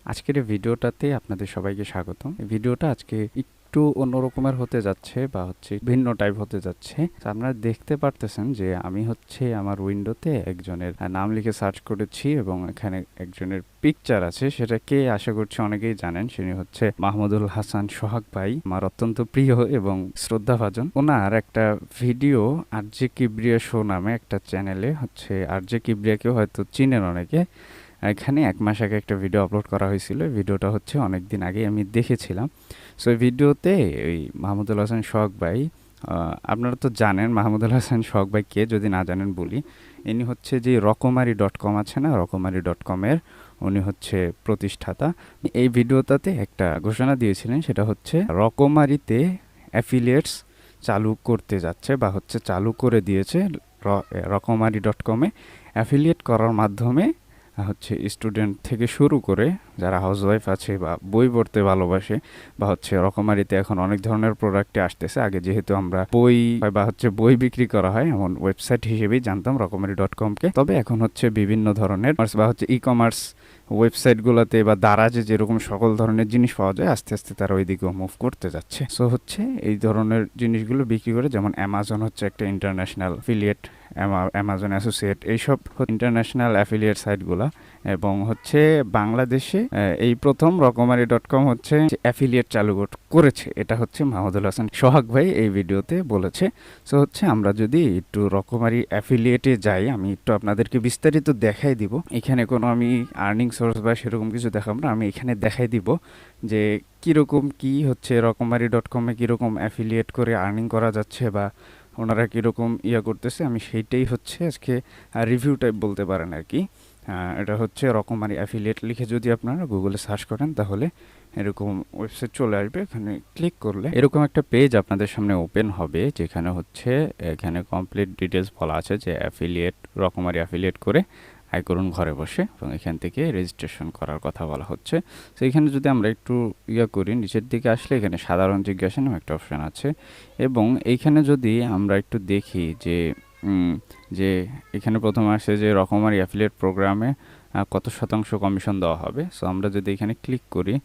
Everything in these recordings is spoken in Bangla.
আজকের এই ভিডিওটাতে আপনাদের সবাইকে স্বাগতম। এই ভিডিওটা আজকে একটু অন্যরকমের হতে যাচ্ছে বা ভিন্ন টাইপ হতে যাচ্ছে। তো আপনারা দেখতে পারতেছেন যে আমি আমার উইন্ডোতে একজনের নাম লিখে সার্চ করেছি এবং এখানে একজনের পিকচার আছে। সেটা কে আশা করছি অনেকেই জানেন। তিনি মাহমুদুল হাসান সোহাগ ভাই, আমার অত্যন্ত প্রিয় এবং শ্রদ্ধাভাজন। ওনার একটা ভিডিও আরজে কিবরিয়া শো নামে একটা চ্যানেলে আরজে কিবরিয়াকেও হয়তো চিনেন অনেকে। এখানে ১ মাস আগে একটা ভিডিও আপলোড করা হয়েছিল। ভিডিওটা অনেকদিন আগে আমি দেখেছিলাম। সো এই ভিডিওতে ওই মাহমুদুল হাসান সোহাগ ভাই, আপনারা তো জানেন মাহমুদুল হাসান সোহাগ ভাই কে, যদি না জানেন বলি। ইনি যে রকমারি.কম আছে না, রকমারি.কমের উনি প্রতিষ্ঠাতা। এই ভিডিওটাতে একটা ঘোষণা দিয়েছিলেন, সেটা রকমারিতে অ্যাফিলিয়েটস চালু করতে যাচ্ছে বা চালু করে দিয়েছে। রকমারি.কমে অ্যাফিলিয়েট করার মাধ্যমে স্টুডেন্ট থেকে শুরু করে যারা হাউসওয়াইফ আছে বা বই পড়তে ভালোবাসে বা রকমারিতে এখন অনেক ধরনের প্রোডাক্টে আসতেছে। আগে যেহেতু আমরা বই বা বই বিক্রি করা হয় এমন ওয়েবসাইট হিসেবেই জানতাম রকমারি.কমকে। তবে এখন বিভিন্ন ধরনের বা ই কমার্স ওয়েবসাইটগুলোতে বা দারাজে যেরকম সকল ধরনের জিনিস পাওয়া যায়, আস্তে আস্তে তারা ওই দিকেও মুভ করতে যাচ্ছে। সো এই ধরনের জিনিসগুলো বিক্রি করে, যেমন অ্যামাজন একটা ইন্টারন্যাশনাল অ্যাফিলিয়েট, অ্যামাজন অ্যাসোসিয়েট, এইসব ইন্টারন্যাশনাল অ্যাফিলিয়েট সাইটগুলা। এবং বাংলাদেশে এই প্রথম রকমারি.কম অ্যাফিলিয়েট চালু করেছে। এটা মাহমুদুল হাসান সোহাগ ভাই এই ভিডিওতে বলেছে। সো আমরা যদি একটু রকমারি অ্যাফিলিয়েটে যাই, আমি একটু আপনাদেরকে বিস্তারিত দেখাই দিব। এখানে কোনো আমি আর্নিং সোর্স বা সেরকম কিছু দেখাবো না। আমি এখানে দেখাই দিব যে কীরকম কি রকমারি.কমে কীরকম অ্যাফিলিয়েট করে আর্নিং করা যাচ্ছে বা ওনারা কীরকম করতেছে। আমি সেইটাই আজকে রিভিউ টাইপ বলতে পারেন আর কি। এটা রকমারি অ্যাফিলিয়েট লিখে যদি আপনারা গুগলে সার্চ করেন তাহলে এরকম ওয়েবসাইট চলে আসবে। এখানে ক্লিক করলে এরকম একটা পেজ আপনাদের সামনে ওপেন হবে, যেখানে এখানে কমপ্লিট ডিটেলস বলা আছে যে রকমারি অ্যাফিলিয়েট করে আয় করুন ঘরে বসে, এবং এখান থেকে রেজিস্ট্রেশন করার কথা বলা হচ্ছে। তো এখানে যদি আমরা একটু করি, নিচের দিকে আসলে এখানে সাধারণ জিজ্ঞাসা নামে একটা অপশান আছে। এবং এইখানে যদি আমরা একটু দেখি যে এখানে প্রথমে আসে যে রকমারি অ্যাফিলিয়েট প্রোগ্রামে কত শতাংশ কমিশন দেওয়া হবে। সো আমরা যদি এখানে ক্লিক করি,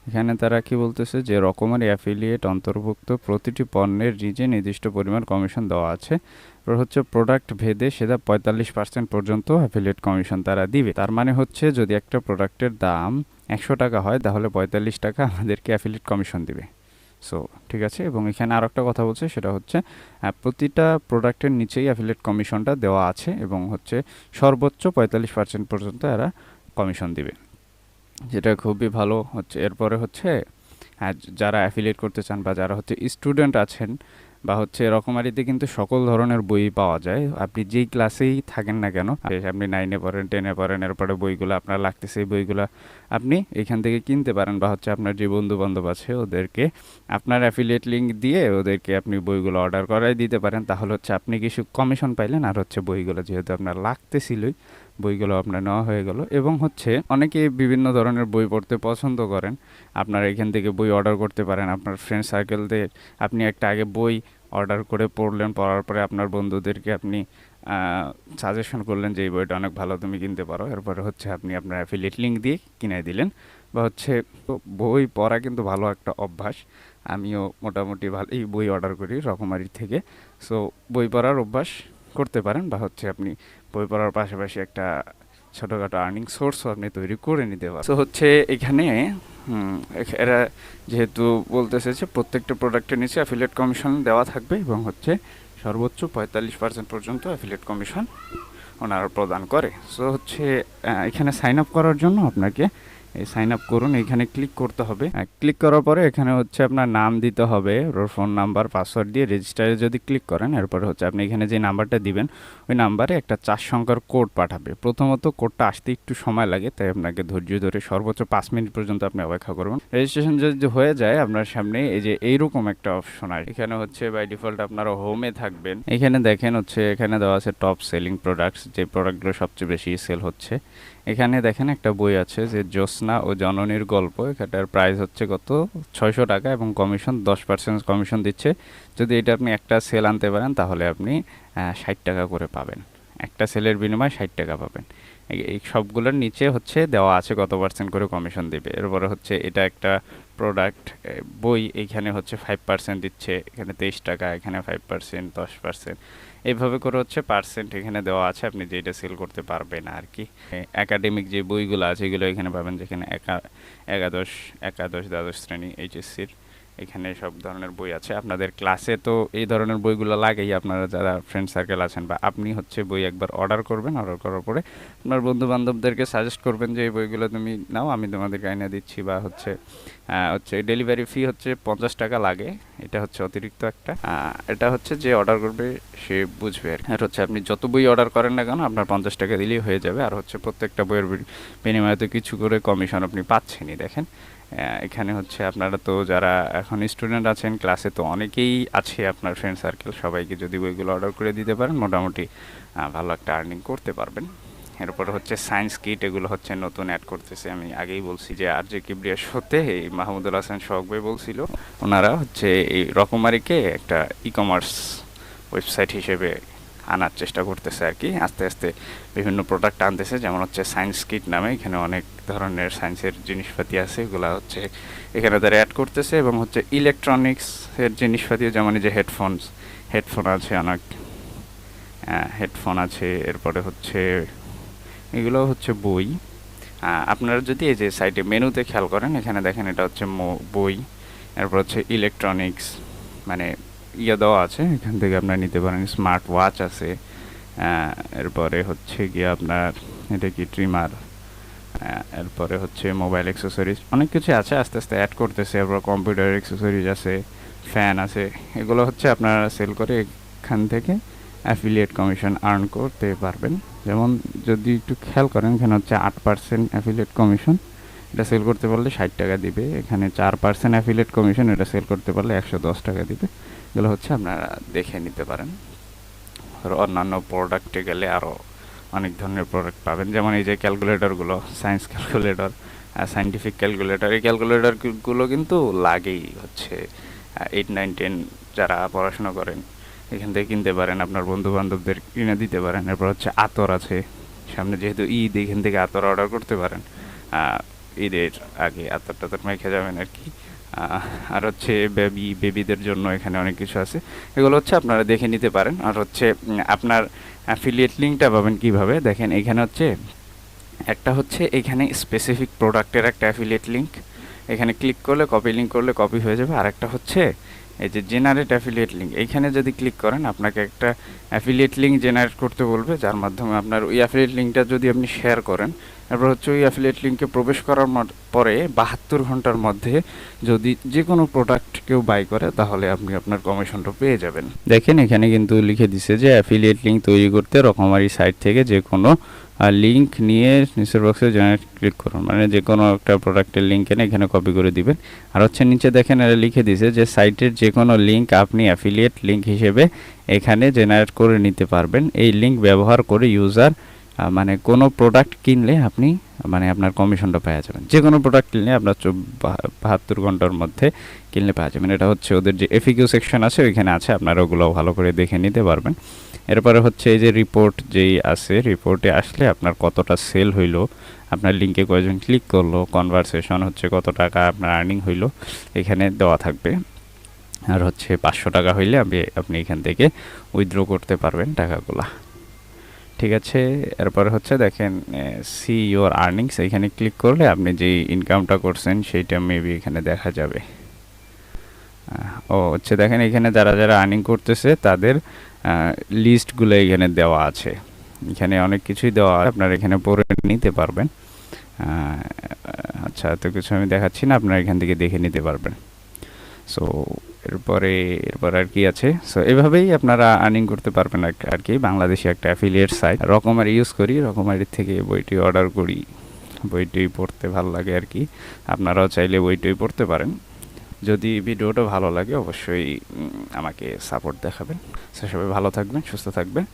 এখানে তারা কি বলতেছে যে রকমারি অ্যাফিলিয়েট অন্তর্ভুক্ত প্রতিটি পণ্যের নিজে নির্দিষ্ট পরিমাণ কমিশন দেওয়া আছে। প্রোডাক্ট ভেদে সেটা 45% পর্যন্ত অ্যাফিলিয়েট কমিশন তারা দিবে। তার মানে যদি একটা প্রোডাক্টের দাম 100 টাকা হয়, তাহলে 45 টাকা আমাদেরকে অ্যাফিলিয়েট কমিশন দিবে। সো ঠিক আছে। এবং এখানে আর একটা কথা বলছে, সেটা প্রতিটা প্রোডাক্টের নিচেই অ্যাফিলিয়েট কমিশনটা দেওয়া আছে এবং সর্বোচ্চ 45% পর্যন্ত এরা কমিশন দিবে, যেটা খুবই ভালো। এরপরে যারা অ্যাফিলিয়েট করতে চান বা যারা স্টুডেন্ট আছেন বা রকমারিতে কিন্তু সকল ধরনের বই পাওয়া যায়। আপনি যেই ক্লাসেই থাকেন না কেন, আপনি 9-এ পড়েন, 10-এ পড়েন, এরপরে বইগুলো আপনার লাগতেছে, এই বইগুলো আপনি এখান থেকে কিনতে পারেন বা আপনার যে বন্ধু বান্ধব আছে ওদেরকে আপনার অ্যাফিলিয়েট লিঙ্ক দিয়ে ওদেরকে আপনি বইগুলো অর্ডার করাই দিতে পারেন। তাহলে আপনি কিছু কমিশন পাইলেন, আর বইগুলো যেহেতু আপনার লাগতেছিলই, বইগুলো আপনার নেওয়া হয়ে গেল। এবং অনেকে বিভিন্ন ধরনের বই পড়তে পছন্দ করেন। আপনারা এখান থেকে বই অর্ডার করতে পারেন। আপনার ফ্রেন্ড সার্কেলদের আপনি একটা আগে বই অর্ডার করে পড়লেন, পড়ার পরে আপনার বন্ধুদেরকে আপনি সাজেশন করলেন যে এই বইটা অনেক ভালো, তুমি কিনতে পারো। এরপরে আপনি আপনার অ্যাফিলিয়েট লিঙ্ক দিয়ে কিনে দিলেন। বা বই পড়া কিন্তু ভালো একটা অভ্যাস। আমিও মোটামুটি ভালোই বই অর্ডার করি রকমারি থেকে। সো বই পড়ার অভ্যাস করতে পারেন বা আপনি বই পড়ার পাশাপাশি একটা ছোটোখাটো আর্নিং সোর্সও আপনি তৈরি করে নিতে পারেন। তো এখানে এরা যেহেতু বলতেছে যে প্রত্যেকটা প্রোডাক্টের নিচে অ্যাফিলিয়েট কমিশন দেওয়া থাকবে এবং সর্বোচ্চ 45% পর্যন্ত অ্যাফিলিয়েট কমিশন ওনারা প্রদান করে। সো এখানে সাইন আপ করার জন্য আপনাকে সাইন আপ করুন, এখানে ক্লিক করতে হবে। ক্লিক করার পরে এখানে আপনার নাম দিতে হবে, ফোন নাম্বার, পাসওয়ার্ড দিয়ে রেজিস্টারে যদি ক্লিক করেন, এরপরে আপনি এখানে যে নাম্বারটা দিবেন ওই নাম্বারে একটা 4 সংখ্যার কোড পাঠাবে। প্রথমত কোডটা আসতে একটু সময় লাগে, তাই আপনাকে ধৈর্য ধরে সর্বোচ্চ 5 মিনিট পর্যন্ত আপনি অপেক্ষা করবেন। রেজিস্ট্রেশন যদি হয়ে যায়, আপনার সামনে এই যে এইরকম একটা অপশন আসে। এখানে বাই ডিফল্ট আপনারা হোমে থাকবেন। এখানে দেখেন এখানে দেওয়া আছে টপ সেলিং প্রোডাক্টস, যে প্রোডাক্টগুলো সবচেয়ে বেশি সেল হচ্ছে। এখানে দেখেন একটা বই আছে যে জ্যোৎস্না ও জননীর গল্প। এটার প্রাইস কত, 600 টাকা এবং কমিশন 10% কমিশন দিচ্ছে। যদি এটা আপনি একটা সেল আনতে পারেন তাহলে আপনি 60 টাকা করে পাবেন। একটা সেলের বিনিময়ে 60 টাকা পাবেন। এই সবগুলোর নিচে হচ্ছে দেওয়া আছে কত পার্সেন্ট করে কমিশন দেবে। এরপরে হচ্ছে এটা একটা প্রোডাক্ট বই, এইখানে হচ্ছে 5% দিচ্ছে, এখানে 23 টাকা, এখানে 5%, 10%, এইভাবে করে হচ্ছে পার্সেন্ট এখানে দেওয়া আছে, আপনি যেটা সেল করতে পারবেন আর কি। একাডেমিক যে বইগুলো আছে এগুলো এখানে পাবেন, যেখানে একাদশ দ্বাদশ শ্রেণী এইচএসসির এখানে সব ধরনের বই আছে। আপনাদের ক্লাসে তো এই ধরনের বইগুলো লাগেই, আপনারা যারা ফ্রেন্ড সার্কেল আছেন বা আপনি হচ্ছে বই একবার অর্ডার করবেন, অর্ডার করার পরে আপনার বন্ধু বান্ধবদেরকে সাজেস্ট করবেন যে এই বইগুলো তুমি নাও, আমি তোমাদেরকে এনে দিচ্ছি, বা হচ্ছে ডেলিভারি ফি হচ্ছে 50 টাকা লাগে, এটা হচ্ছে অতিরিক্ত একটা। এটা হচ্ছে যে অর্ডার করবে সে বুঝবে আর হচ্ছে আপনি যত বই অর্ডার করেন না কেন আপনার 50 টাকা দিলেই হয়ে যাবে। আর হচ্ছে প্রত্যেকটা বইয়ের বিনিময়ে তো কিছু করে কমিশন আপনি পাচ্ছেনই। দেখেন এখানে হচ্ছে আপনারা তো যারা এখন স্টুডেন্ট আছেন ক্লাসে, তো অনেকেই আছে আপনার ফ্রেন্ড সার্কেল, সবাইকে যদি বইগুলো অর্ডার করে দিতে পারেন মোটামুটি ভালো একটা আর্নিং করতে পারবেন। এরপর হচ্ছে সায়েন্স কিট, এগুলো হচ্ছে নতুন অ্যাড করতেছে। আমি আগেই বলছি যে আর যে কিবরিয়া শোতে এই মাহমুদুল হাসান শখ ভাই বলছিল ওনারা হচ্ছে এই রকমারিকে একটা ই কমার্স ওয়েবসাইট হিসেবে আনার চেষ্টা করতেছে আর কি। আস্তে আস্তে বিভিন্ন প্রোডাক্ট আনতেছে, যেমন হচ্ছে সায়েন্স কিট নামে, এখানে অনেক ধরনের সায়েন্সের জিনিসপাতি আছে, এগুলো হচ্ছে এখানে তারা অ্যাড করতেছে। এবং হচ্ছে ইলেকট্রনিক্সের জিনিসপাতিও, যেমন এই যে হেডফোন আছে, অনেক হেডফোন আছে। এরপরে হচ্ছে এগুলো হচ্ছে বই। আপনারা যদি এই যে সাইটে মেনুতে খেয়াল করেন, এখানে দেখেন এটা হচ্ছে বই, এরপর হচ্ছে ইলেকট্রনিক্স, মানে দেওয়া আছে, এখান থেকে আপনারা নিতে পারেন। স্মার্ট ওয়াচ আছে, এরপরে হচ্ছে গিয়ে আপনার এটা কি ট্রিমার, এরপরে হচ্ছে মোবাইল অ্যাক্সেসরিজ, অনেক কিছু আছে, আস্তে আস্তে অ্যাড করতেছে। এরপর কম্পিউটার অ্যাক্সেসরিজ আছে, ফ্যান আছে, এগুলো হচ্ছে আপনারা সেল করে এখান থেকে অ্যাফিলিয়েট কমিশন আর্ন করতে পারবেন। যেমন যদি একটু খেয়াল করেন, এখানে হচ্ছে 8% অ্যাফিলিয়েট কমিশন, এটা সেল করতে পারলে 60 টাকা দিবে। এখানে 4% অ্যাফিলিয়েট কমিশন, এটা সেল করতে পারলে 110 টাকা দিবে। এগুলো হচ্ছে আপনারা দেখে নিতে পারেন। আর অন্যান্য প্রোডাক্টে গেলে আরও অনেক ধরনের প্রোডাক্ট পাবেন, যেমন এই যে ক্যালকুলেটরগুলো, সায়েন্স ক্যালকুলেটর, সায়েন্টিফিক ক্যালকুলেটর, এই ক্যালকুলেটরগুলো কিন্তু লাগেই হচ্ছে 8, 9, 10 যারা পড়াশোনা করেন এখান থেকে কিনতে পারেন, আপনার বন্ধু বান্ধবদের কিনে দিতে পারেন। এরপর হচ্ছে আতর আছে, সামনে যেহেতু ঈদ, এখান থেকে আতর অর্ডার করতে পারেন, ঈদের আগে আতর টাতর মেখে যাবেন আর কি। আর হচ্ছে বেবিদের জন্য এখানে অনেক কিছু আছে, এগুলো হচ্ছে আপনারা দেখে নিতে পারেন। আর হচ্ছে আপনার অ্যাফিলিয়েট লিঙ্কটা পাবেন কিভাবে, দেখেন এখানে হচ্ছে একটা হচ্ছে এখানে স্পেসিফিক প্রোডাক্টের একটা অ্যাফিলিয়েট লিঙ্ক, এখানে ক্লিক করলে কপি লিঙ্ক করলে কপি হয়ে যাবে। আর একটা হচ্ছে এই যে জেনারেট অ্যাফিলিয়েট লিঙ্ক, এইখানে যদি ক্লিক করেন আপনাকে একটা অ্যাফিলিয়েট লিঙ্ক জেনারেট করতে বলবে, যার মাধ্যমে আপনার ওই অ্যাফিলিয়েট লিঙ্কটা যদি আপনি শেয়ার করেন, তারপর হচ্ছে ওই অ্যাফিলিয়েট লিঙ্কে প্রবেশ করার পরে 72 ঘন্টার মধ্যে যদি যে কোনো প্রোডাক্ট কেউ বাই করে, তাহলে আপনি আপনার কমিশনটা পেয়ে যাবেন। দেখেন এখানে কিন্তু লিখে দিছে যে অ্যাফিলিয়েট লিঙ্ক তৈরি করতে রকমারি সাইট থেকে যে কোনো লিঙ্ক নিয়ে নিচের বক্সে জেনারেট ক্লিক করুন, মানে যে কোনো একটা প্রোডাক্টের লিঙ্ক এনে এখানে কপি করে দিবেন। আর হচ্ছে নিচে দেখেন এরা লিখে দিছে যে সাইটের যে কোনো লিঙ্ক আপনি অ্যাফিলিয়েট লিঙ্ক হিসেবে এখানে জেনারেট করে নিতে পারবেন। এই লিঙ্ক ব্যবহার করে ইউজার মানে কোনো প্রোডাক্ট কিনলে আপনি মানে আপনার কমিশনটা পেয়ে যাবেন। যে কোনো প্রোডাক্ট কিনলে আপনার 72 ঘন্টার মধ্যে কিনলে পেয়ে যাবেন। এটা হচ্ছে ওদের যে এফিকিউ সেকশন আছে ওইখানে আছে, আপনারা ওগুলো ভালো করে দেখে নিতে পারবেন। এরপরে হচ্ছে এই যে রিপোর্ট যেই আছে, রিপোর্টে আসলে আপনার কতটা সেল হইলো, আপনার লিঙ্কে কয়জন ক্লিক করলো, কনভারসেশন হচ্ছে কত টাকা আপনার আর্নিং হইলো, এখানে দেওয়া থাকবে। আর হচ্ছে 500 টাকা হইলে আপনি এখান থেকে উইথড্র করতে পারবেন টাকাগুলা। ঠিক আছে, এরপরে হচ্ছে দেখেন সি ইউর আর্নিংস, এখানে ক্লিক করলে আপনি যেই ইনকামটা করছেন সেইটা মেবি এখানে দেখা যাবে। হচ্ছে দেখেন এখানে যারা যারা আর্নিং করতেছে তাদের লিস্টগুলো এখানে দেওয়া আছে, এখানে অনেক কিছুই দেওয়া আছে, আপনারা এখানে পড়ে নিতে পারবেন। আচ্ছা, এত কিছু আমি দেখাচ্ছি না, আপনারা এখান থেকে দেখে নিতে পারবেন। সো এরপর আর কি আছে, সো এভাবেই আপনারা আর্নিং করতে পারবেন আর কি। বাংলাদেশে একটা অ্যাফিলিয়েট সাইট রকমারি ইউজ করি, রকমারির থেকে বইটি অর্ডার করি, বইটি পড়তে ভালো লাগে আর কি। আপনারাও চাইলে বইটি পড়তে পারেন। যদি ভিডিওটা ভালো লাগে অবশ্যই আমাকে সাপোর্ট দেখাবেন। সবাই ভালো থাকবেন, সুস্থ থাকবেন।